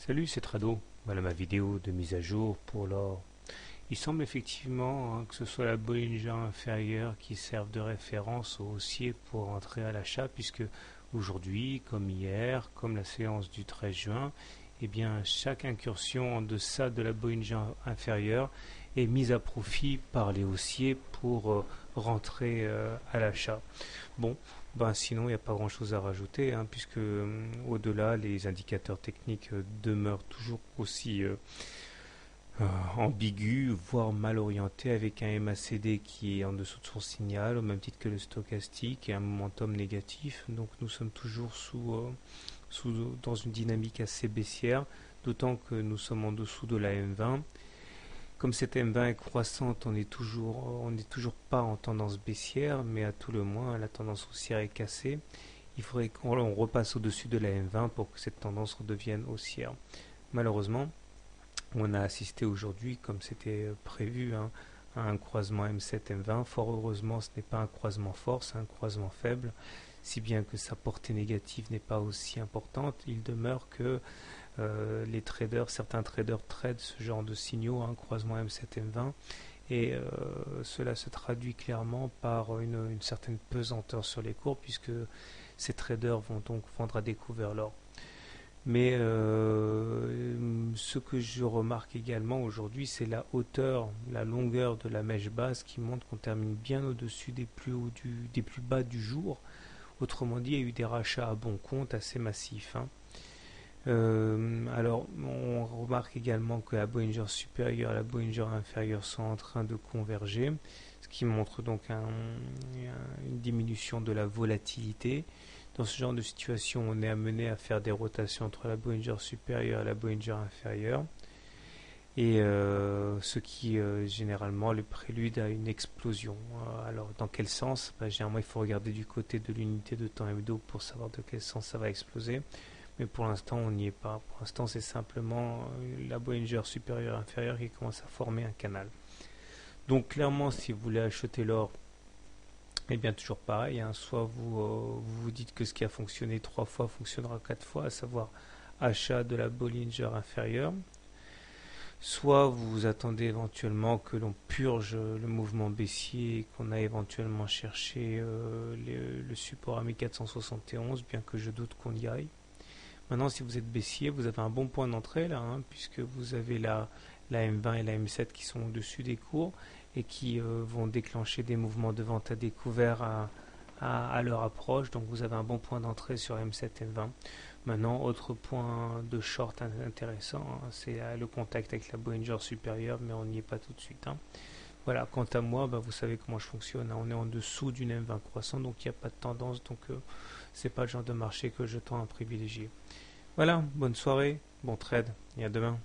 Salut, c'est Trado. Voilà ma vidéo de mise à jour pour l'or. Il semble effectivement que ce soit la Bollinger inférieure qui serve de référence au haussier pour entrer à l'achat, puisque aujourd'hui, comme hier, comme la séance du 13 juin, eh bien, chaque incursion en deçà de la Bollinger inférieure est mise à profit par les haussiers pour rentrer à l'achat. Bon, sinon il n'y a pas grand chose à rajouter, puisque au-delà, les indicateurs techniques demeurent toujours aussi ambigus, voire mal orientés, avec un MACD qui est en dessous de son signal, au même titre que le stochastique, et un momentum négatif. Donc nous sommes toujours dans une dynamique assez baissière, d'autant que nous sommes en dessous de la M20. Comme cette M20 est croissante, on n'est toujours pas en tendance baissière, mais à tout le moins, la tendance haussière est cassée. Il faudrait qu'on repasse au-dessus de la M20 pour que cette tendance redevienne haussière. Malheureusement, on a assisté aujourd'hui, comme c'était prévu, à un croisement M7-M20. Fort heureusement, ce n'est pas un croisement fort, c'est un croisement faible, si bien que sa portée négative n'est pas aussi importante. Il demeure que certains traders tradent ce genre de signaux, un croisement M7-M20, et cela se traduit clairement par une certaine pesanteur sur les cours, puisque ces traders vont donc vendre à découvert l'or. Mais ce que je remarque également aujourd'hui, c'est la hauteur, la longueur de la mèche basse qui montre qu'on termine bien au-dessus des plus bas du jour. Autrement dit, il y a eu des rachats à bon compte assez massifs. Alors, on remarque également que la Bollinger supérieure et la Bollinger inférieure sont en train de converger, ce qui montre donc une diminution de la volatilité. Dans ce genre de situation, on est amené à faire des rotations entre la Bollinger supérieure et la Bollinger inférieure, et ce qui généralement le prélude à une explosion. Alors, dans quel sens? Généralement, il faut regarder du côté de l'unité de temps hebdo pour savoir de quel sens ça va exploser. Mais pour l'instant, on n'y est pas. Pour l'instant, c'est simplement la Bollinger supérieure inférieure qui commence à former un canal. Donc, clairement, si vous voulez acheter l'or, eh bien, toujours pareil. Soit vous dites que ce qui a fonctionné 3 fois fonctionnera 4 fois, à savoir achat de la Bollinger inférieure. Soit vous attendez éventuellement que l'on purge le mouvement baissier et qu'on a éventuellement cherché le support à 1471, bien que je doute qu'on y aille. Maintenant, si vous êtes baissier, vous avez un bon point d'entrée là, puisque vous avez la M20 et la M7 qui sont au-dessus des cours et qui vont déclencher des mouvements de vente à découvert à leur approche. Donc vous avez un bon point d'entrée sur M7 et M20. Maintenant, autre point de short intéressant, c'est le contact avec la Bollinger supérieure, mais on n'y est pas tout de suite. Voilà, quant à moi, vous savez comment je fonctionne. On est en dessous d'une M20 croissant, donc il n'y a pas de tendance, donc c'est pas le genre de marché que je tends à privilégier. Voilà, bonne soirée, bon trade, et à demain.